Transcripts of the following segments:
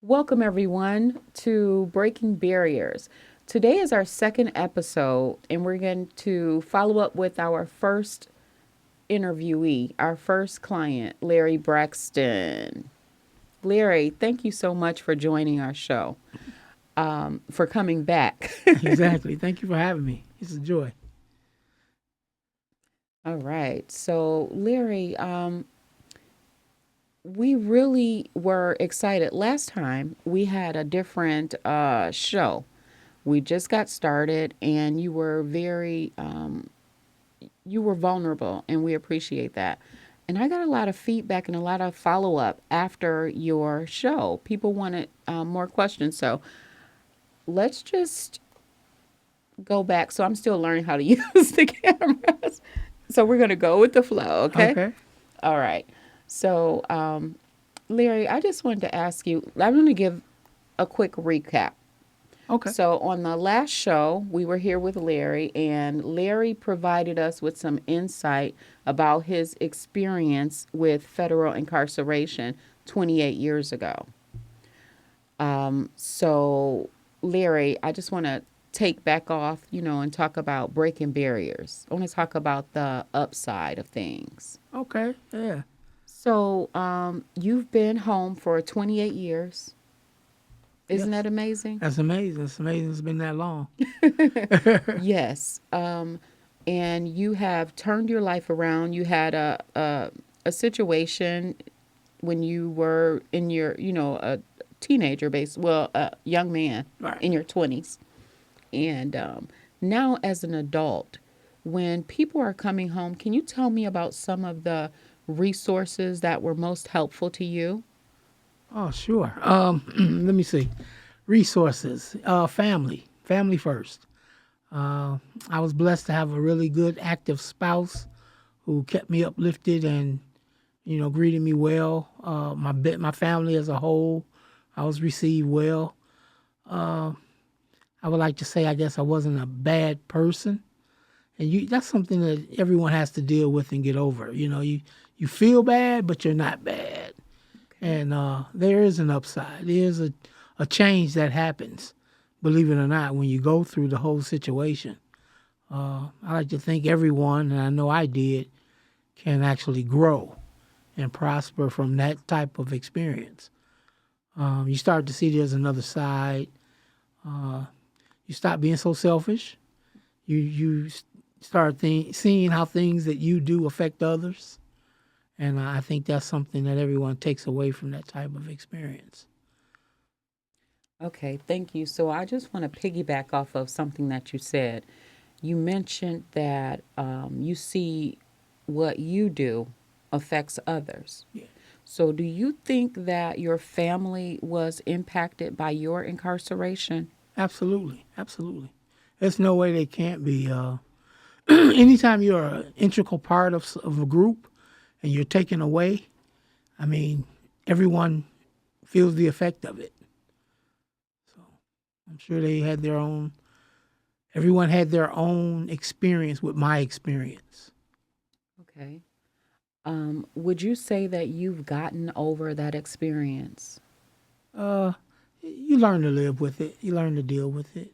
Welcome, everyone, to Breaking Barriers. Today is our second episode, and we're going to follow up with our first interviewee, our first client, Larry Braxton. Larry, thank you so much for joining our show, for coming back. Exactly. Thank you for having me. It's a joy. All right. So, Larry, we really were excited. Last time we had a different show. We just got started, and you were you were vulnerable, and we appreciate that. And I got a lot of feedback and a lot of follow up after your show. People wanted more questions, so let's just go back. So I'm still learning how to use the cameras. So we're gonna go with the flow, okay? Okay. All right. So, Larry, I just wanted to ask you. I'm going to give a quick recap. Okay. So, on the last show, we were here with Larry, and Larry provided us with some insight about his experience with federal incarceration 28 years ago. So, Larry, I just want to take back off, and talk about breaking barriers. I want to talk about the upside of things. Okay. Yeah. So, you've been home for 28 years. Isn't that Yes. amazing? That's amazing. It's amazing it's been that long. Yes. And you have turned your life around. You had a situation when you were in your, a teenager base, well, a young man Right. in your 20s. And now, as an adult, when people are coming home, can you tell me about some of the resources that were most helpful to you? Oh, sure. Let me see. Resources. Family. Family first. Uh, I was blessed to have a really good, active spouse who kept me uplifted and greeted me well. My family as a whole, I was received well. Uh, I would like to say, I guess I wasn't a bad person. And that's something that everyone has to deal with and get over. You feel bad, but you're not bad. Okay. And there is an upside. There's a change that happens, believe it or not, when you go through the whole situation. I like to think everyone, and I know I did, can actually grow and prosper from that type of experience. You start to see there's another side. Uh, you stop being so selfish. You start seeing how things that you do affect others, and I think that's something that everyone takes away from that type of experience. Okay, thank you. So I just want to piggyback off of something that you said. You mentioned that you see what you do affects others. Yeah, So do you think that your family was impacted by your incarceration? absolutely, absolutely. There's no way they can't be. Anytime you're an integral part of a group and you're taken away, I mean, everyone feels the effect of it. So I'm sure they had their own. Everyone had their own experience with my experience. Okay. Would you say that you've gotten over that experience? Uh, you learn to live with it. You learn to deal with it.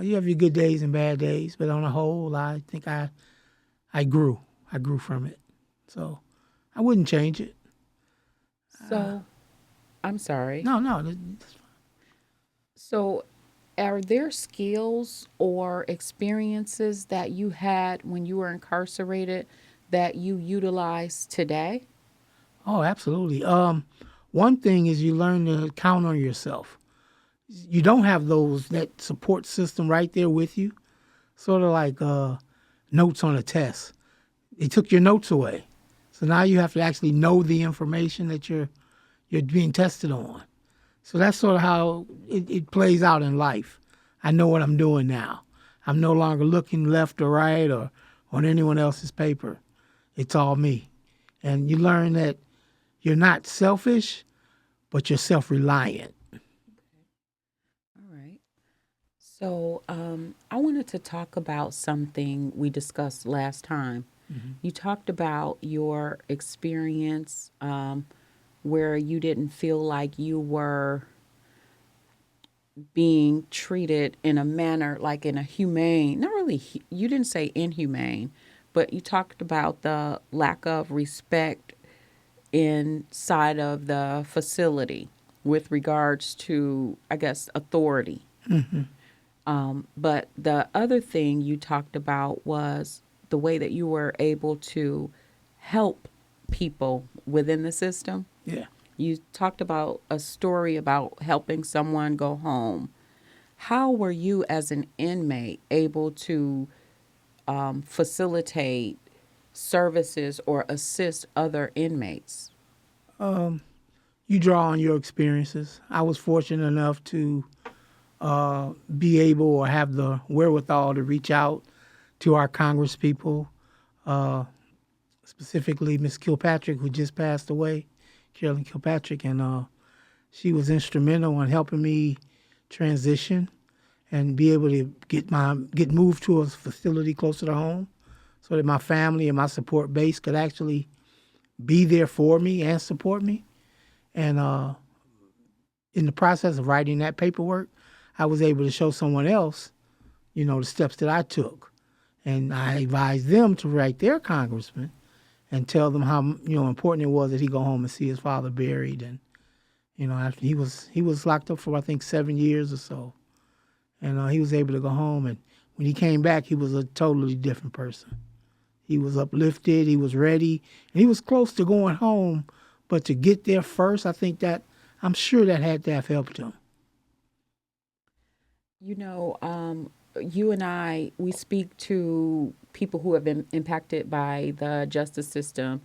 You have your good days and bad days, but on the whole, I think I grew. I grew from it. So I wouldn't change it. So, I'm sorry. No, no. So, are there skills or experiences that you had when you were incarcerated that you utilize today? Oh, absolutely. One thing is you learn to count on yourself. You don't have that support system right there with you, sort of like notes on a test. They took your notes away, so now you have to actually know the information that you're being tested on. So that's sort of how it plays out in life. I know what I'm doing now. I'm no longer looking left or right or on anyone else's paper. It's all me. And you learn that you're not selfish, but you're self reliant. All right. So, I wanted to talk about something we discussed last time. Mm-hmm. You talked about your experience where you didn't feel like you were. being treated in a manner like in a humane, not really, you didn't say inhumane, but you talked about the lack of respect inside of the facility with regards to, I guess, authority. But the other thing you talked about was the way that you were able to help people within the system. Yeah. You talked about a story about helping someone go home. How were you, as an inmate, able to facilitate services or assist other inmates? You draw on your experiences. I was fortunate enough to be able or have the wherewithal to reach out to our Congress people, specifically Miss Kilpatrick, who just passed away, Carolyn Kilpatrick, and she was instrumental in helping me transition and be able to get moved to a facility closer to home, so that my family and my support base could actually be there for me and support me. And in the process of writing that paperwork, I was able to show someone else, the steps that I took. And I advised them to write their congressman and tell them how, important it was that he go home and see his father buried. And, after he was locked up for, I think, 7 years or so. And he was able to go home. And when he came back, he was a totally different person. He was uplifted, he was ready, and he was close to going home. But to get there first, I'm sure that had to have helped him. You know, you and I, we speak to people who have been impacted by the justice system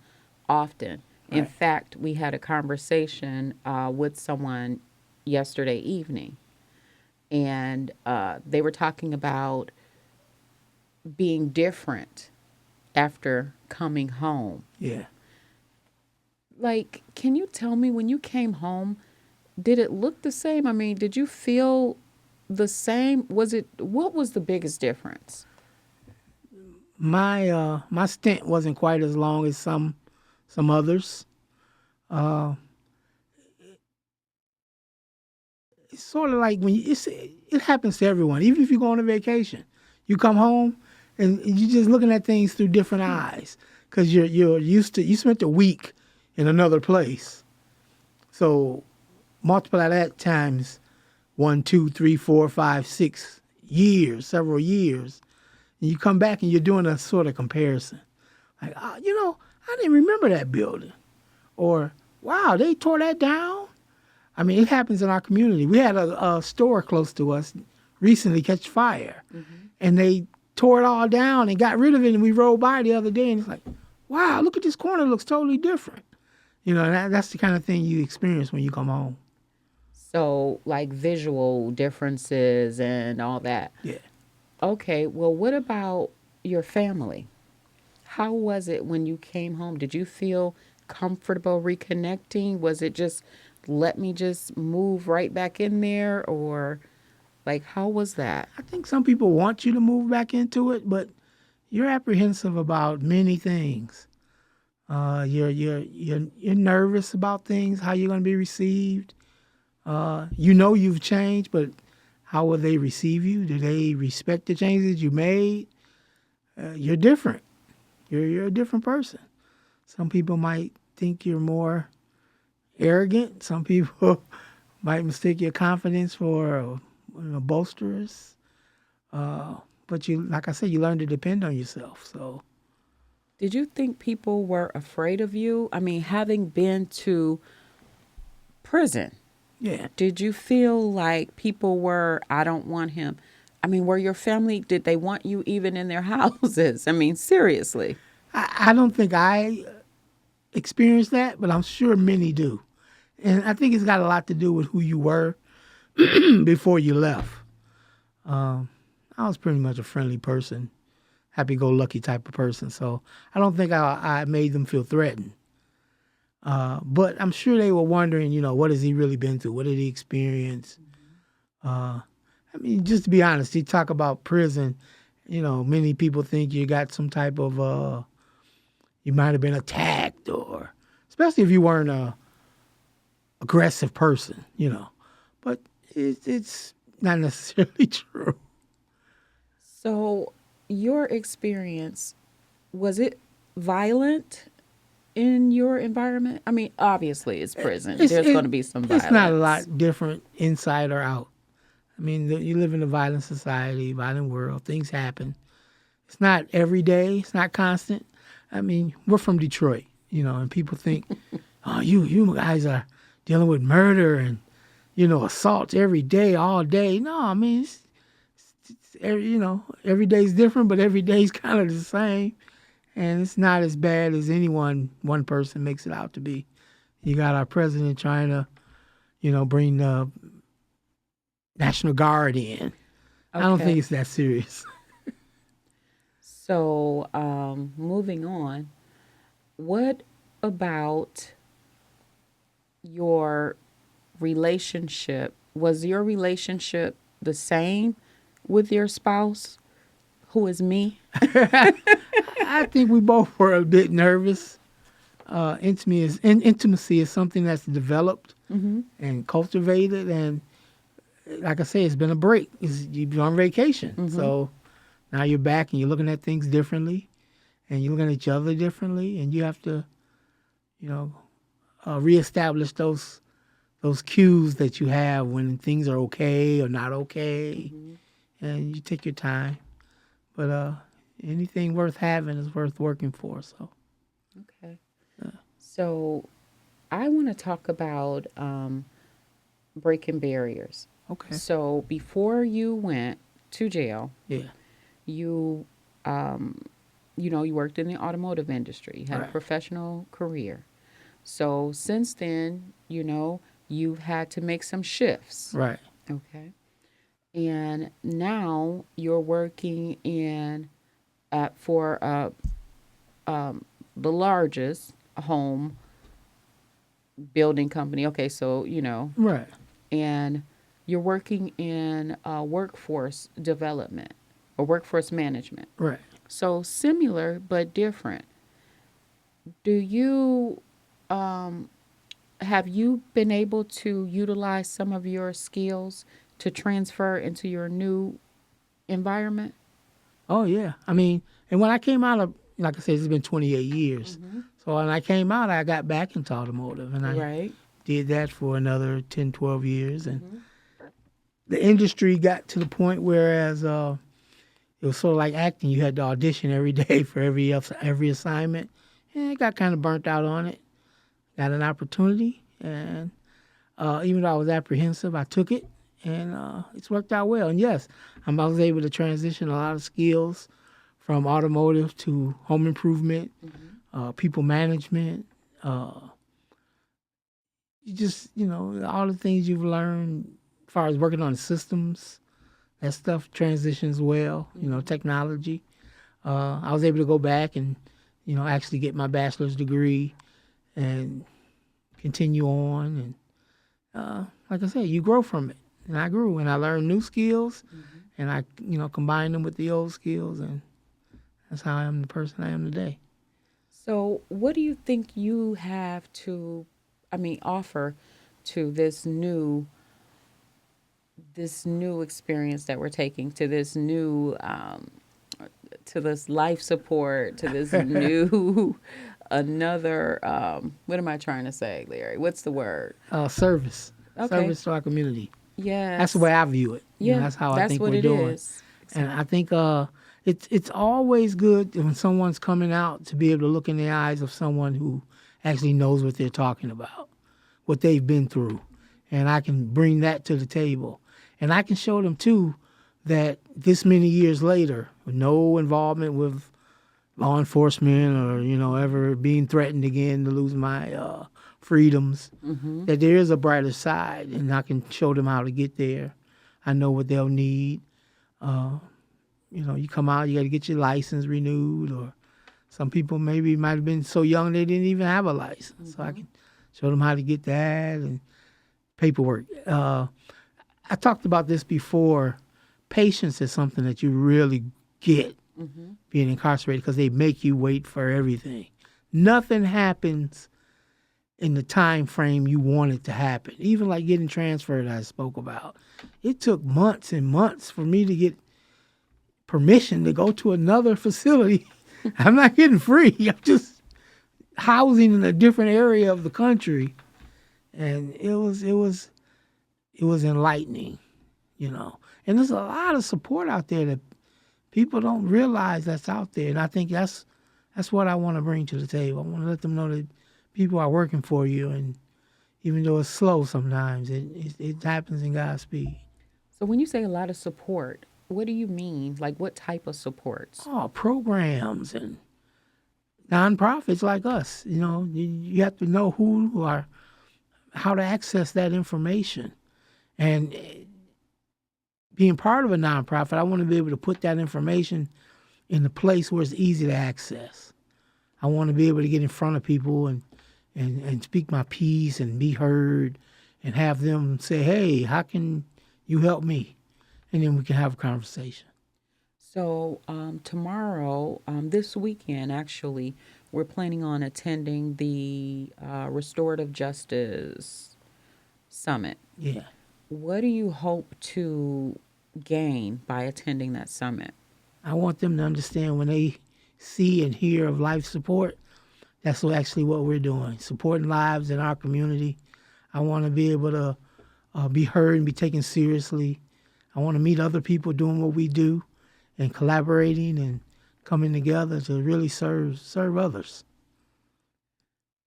often. In Right. fact, we had a conversation with someone yesterday evening, and they were talking about being different after coming home. Yeah. Like, can you tell me when you came home, did it look the same? I mean, did you feel the same? What was the biggest difference? My stint wasn't quite as long as some others. Uh, it's sort of like it happens to everyone. Even if you go on a vacation, you come home and you're just looking at things through different eyes because you're used to, you spent a week in another place. So multiply that times 1, 2, 3, 4, 5, 6 years, several years, and you come back and you're doing a sort of comparison. Like, I didn't remember that building. Or, wow, they tore that down? I mean, it happens in our community. We had a store close to us recently catch fire, and they tore it all down and got rid of it, and we rode by the other day, and it's like, wow, look at this corner. It looks totally different. And that's the kind of thing you experience when you come home. So, like visual differences and all that. Yeah. Okay, well, what about your family? How was it when you came home? Did you feel comfortable reconnecting? Was it just let me just move right back in there, or like how was that? I think some people want you to move back into it, but you're apprehensive about many things. You're nervous about things, how you're going to be received. You've changed, but how will they receive you? Do they respect the changes you made? You're different. You're a different person. Some people might think you're more arrogant. Some people might mistake your confidence for boisterous. But like I said, you learn to depend on yourself. So Did you think people were afraid of you? I mean, having been to prison, yeah, did you feel like people were, I don't want him? I mean, were your family, did they want you even in their houses? I mean, seriously. I don't think I experienced that, but I'm sure many do. And I think it's got a lot to do with who you were before you left. I was pretty much a friendly person, happy-go-lucky type of person. So I don't think I made them feel threatened. But I'm sure they were wondering, what has he really been through? What did he experience? I mean, just to be honest, you talk about prison, many people think you got some type of, you might have been attacked, or especially if you weren't a aggressive person. But not necessarily true. So, your experience, was it violent in your environment? I mean, obviously, it's prison. It's There's going it, to be some it's not a violence. lot different inside or out. I mean, you live in a violent society, violent world. Things happen. It's not every day. It's not constant. I mean, we're from Detroit, and people think, oh, you guys are dealing with murder and assaults every day, all day. No, I mean, every day's different, but every day's kind of the same, and it's not as bad as one person makes it out to be. You got our president trying to, bring the National Guard in. I don't think Okay. it's that serious. So, moving on, what about your relationship? Was your relationship the same with your spouse, who is me? I think we both were a bit nervous. Intimacy is something that's developed Mm-hmm. and cultivated, and like I say, it's been a break. You've been on vacation, Mm-hmm. so now you're back and you're looking at things differently, and you're looking at each other differently, and you have to, you know, reestablish those cues that you have when things are okay or not okay, Mm-hmm. and you take your time. But anything worth having is worth working for. So Okay. So, I want to talk about breaking barriers. okay, So, before you went to jail, yeah, you um, you worked in the automotive industry. You had a right, professional career. So since then, you've had to make some shifts. right, Okay. And now you're working in for the largest home building company. Okay, so right, and you're working in workforce development or workforce management. right. So similar but different. Do you um, have you been able to utilize some of your skills to transfer into your new environment? Oh yeah. I mean, and when I came out of, like I said, it's been 28 years. Mm-hmm. So when I came out, I got back into automotive, and I Right. did that for another 10, 12 years. And Mm-hmm. the industry got to the point whereas it was sort of like acting. You had to audition every day for every assignment. And I got kind of burnt out on it. Got an opportunity, and even though I was apprehensive, I took it, and it's worked out well. And yes, I was able to transition a lot of skills from automotive to home improvement, Mm-hmm. people management. You just, all the things you've learned as far as working on systems, that stuff transitions well, Mm-hmm. technology. I was able to go back and, actually get my bachelor's degree and continue on. And like I said, you grow from it. And I grew and I learned new skills Mm-hmm. and I, combined them with the old skills. And that's how I am the person I am today. So, what do you think you have offer to this new experience that we're taking, to this life support, to this new another what am I trying to say, Larry? What's the word? Service. Okay. Service to our community. That's the Yes. way I view it. Yeah, That's how I that's think what we're it doing. is. And I Exactly. think it's always good when someone's coming out to be able to look in the eyes of someone who actually knows what they're talking about, what they've been through. And I can bring that to the table. And I can show them too that this many years later, with no involvement with law enforcement or, ever being threatened again to lose my freedoms, Mm-hmm. that there is a brighter side and I can show them how to get there. I know what they'll need. Uh, you come out, you got to get your license renewed, or some people maybe might have been so young they didn't even have a license. So I Mm-hmm. can show them how to get that and paperwork. I talked about this before. Patience is something that you really get Mm-hmm. being incarcerated because they make you wait for everything. Nothing happens in the time frame you want it to happen. Even like getting transferred, I spoke about. It took months and months for me to get permission to go to another facility. I'm not getting free. I'm just housing in a different area of the country, and it was enlightening, you know. And there's a lot of support out there that people don't realize that's out there, and I think that's what I want to bring to the table. I want to let them know that people are working for you, and even though it's slow sometimes, it happens in God's speed. So when you say a lot of support, what do you mean? Like what type of supports? Oh, programs and nonprofits like us, you know, you have to know who or how to access that information. And being part of a nonprofit, I want to be able to put that information in a place where it's easy to access. I want to be able to get in front of people and speak my piece and be heard and have them say, hey, how can you help me? And then we can have a conversation. So tomorrow, this weekend, actually, we're planning on attending the Restorative Justice Summit. Yeah. What do you hope to gain by attending that summit? I want them to understand when they see and hear of life support, that's actually what we're doing, supporting lives in our community. I want to be able to be heard and be taken seriously. I want to meet other people doing what we do and collaborating and coming together to really serve others.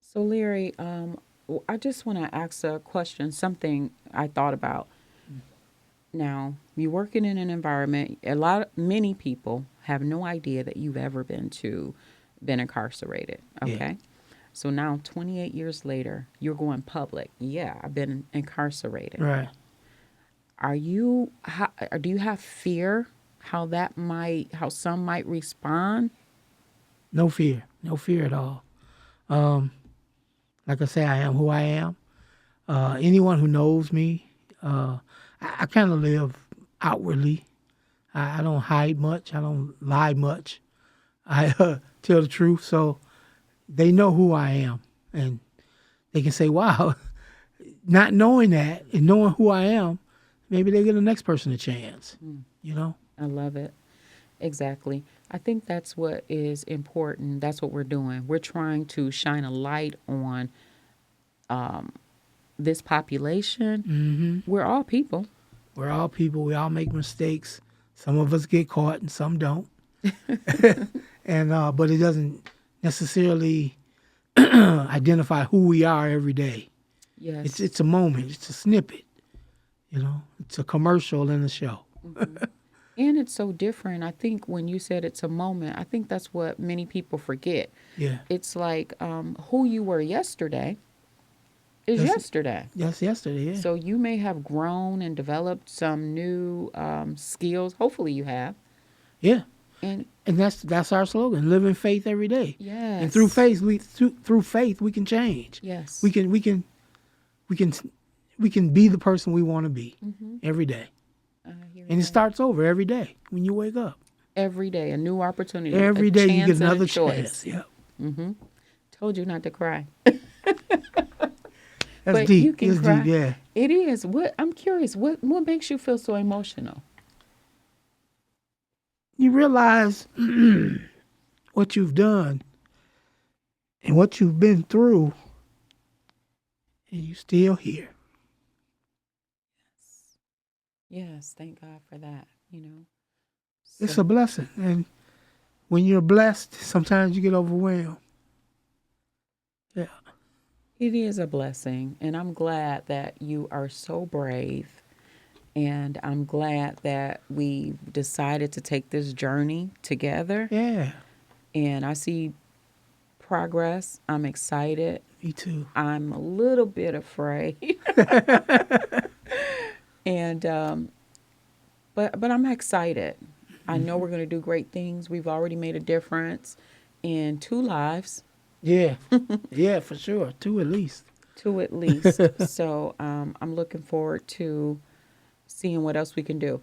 So, Larry, I just want to ask a question, something I thought about. Now, you're working in an environment, many people have no idea that you've ever been incarcerated, Yeah. okay? So now, 28 years later, you're going public. Yeah, I've been incarcerated. Right. Do you have fear how some might respond? No fear. No fear at all. Um, like I say, I am who I am. Anyone who knows me, I kind of live outwardly. I don't hide much. I don't lie much. I tell the truth. So they know who I am. And they can say, wow, not knowing that and knowing who I am, maybe they give the next person a chance, you know? I love it. Exactly. I think that's what is important. That's what we're doing. We're trying to shine a light on this population. We're all people. We're all people. We all make mistakes. Some of us get caught and some don't. And but it doesn't necessarily identify who we are every day. Yes. It's a moment. It's a snippet. You know, it's a commercial in the show. And it's so different. I think when you said it's a moment, I think that's what many people forget. Yeah. It's like who you were yesterday is That's- yesterday. Yes, yesterday. Yeah. So you may have grown and developed some new skills. Hopefully you have. Yeah. And And that's our slogan: live in faith every day. yes. And through faith, through faith we can change. Yes. We can be the person we want to be every day. I hear And it that. starts over every day when you wake up. Every day, a new opportunity. Every a day you chance get and a another choice. chance. Yeah. Told you not to cry. That's But deep. you can It's cry. deep, yeah. It is. What I'm curious. What makes you feel so emotional? You realize what you've done and what you've been through, and you still here. Yes. Thank God for that. You know. It's So, a blessing. And when you're blessed, sometimes you get overwhelmed. Yeah. it is a blessing, and I'm glad that you are so brave. And I'm glad that we decided to take this journey together. Yeah. And I see progress. I'm excited. Me too. I'm a little bit afraid. And but I'm excited. I know we're going to do great things. We've already made a difference in 2 lives, Yeah. Yeah, for sure. Two at least. 2 at least. So I'm looking forward to seeing what else we can do.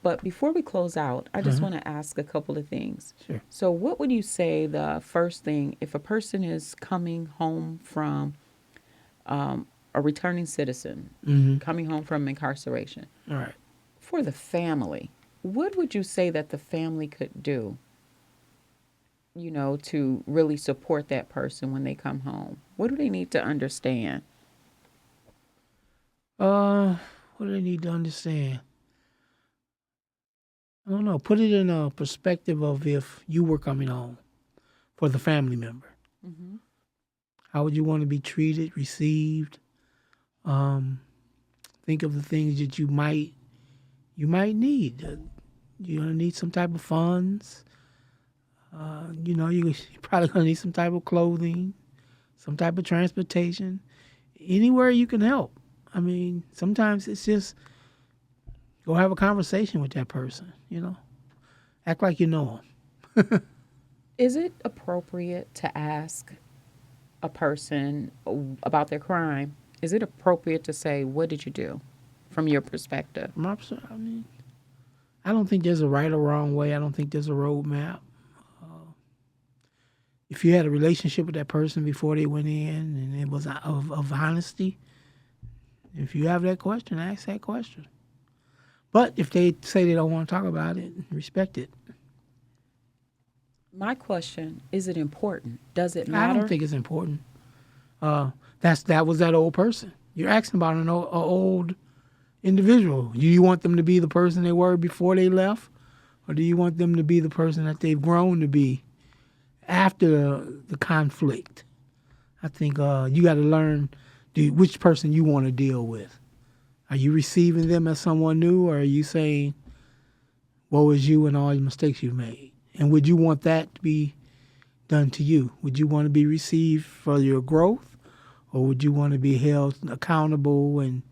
But before we close out, I just want to ask a couple of things. Sure. So what would you say the first thing if a person is coming home from a returning citizen Mm-hmm. coming home from incarceration. All right. For the family, what would you say that the family could do, to really support that person when they come home? What do they need to understand? Uh, what do they need to understand? I don't know. Put it in a perspective of if you were coming home for the family member. Mm-hmm. How would you want to be treated, received? Um, think of the things that you might need. You're gonna need some type of funds. You're probably gonna need some type of clothing, some type of transportation. Anywhere you can help. I mean, sometimes it's just go have a conversation with that person. Act like you know them. Is it appropriate to ask a person about their crime? Is it appropriate to say, "What did you do?" from your perspective? I mean, I don't think there's a right or wrong way. I don't think there's a roadmap. If you had a relationship with that person before they went in and it was of honesty, if you have that question, ask that question. But if they say they don't want to talk about it, respect it. My question, is it important? Does it I don't matter? think it's important. Uh, that was that old person. You're asking about an old individual. Do you want them to be the person they were before they left, or do you want them to be the person that they've grown to be after the conflict? I think you got to learn which person you want to deal with. Are you receiving them as someone new, or are you saying, woe is you and all the mistakes you've made? And would you want that to be done to you? Would you want to be received for your growth, or would you want to be held accountable and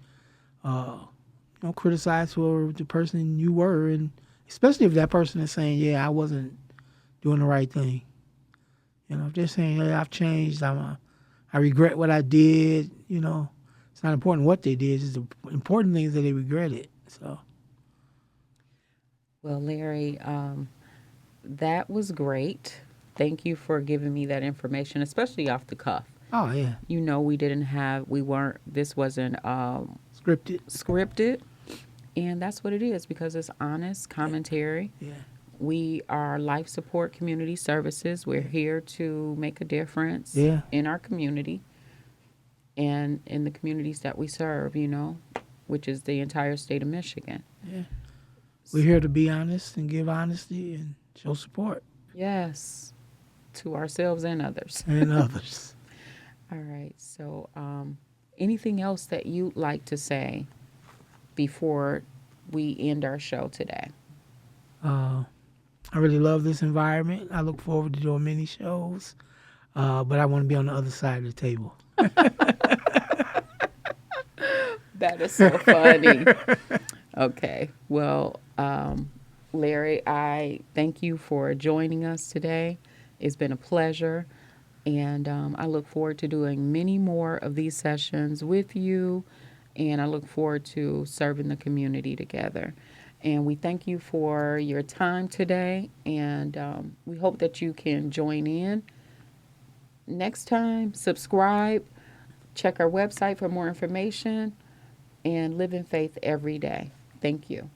criticized for the person you were? And especially if that person is saying, yeah, I wasn't doing the right thing. If they're saying, hey, I've changed, I regret what I did, it's not important what they did. It's the important thing is that they regret it. So, Well, Larry, that was great. Thank you for giving me that information, especially off the cuff. oh yeah, This wasn't scripted. scripted. And that's what it is because it's honest commentary. Yeah, We are life support community services. We're here to make a difference yeah, in our community and in the communities that we serve, which is the entire state of Michigan. yeah. We're here to be honest and give honesty and show support Yes, to ourselves and others. and others. All right. So, anything else that you'd like to say before we end our show today? Uh, I really love this environment. I look forward to doing many shows, but I want to be on the other side of the table. That is so funny. Okay. Well, Larry, I thank you for joining us today. It's been a pleasure. And I look forward to doing many more of these sessions with you. And I look forward to serving the community together. And we thank you for your time today. And we hope that you can join in next time. Subscribe, check our website for more information, and live in faith every day. Thank you.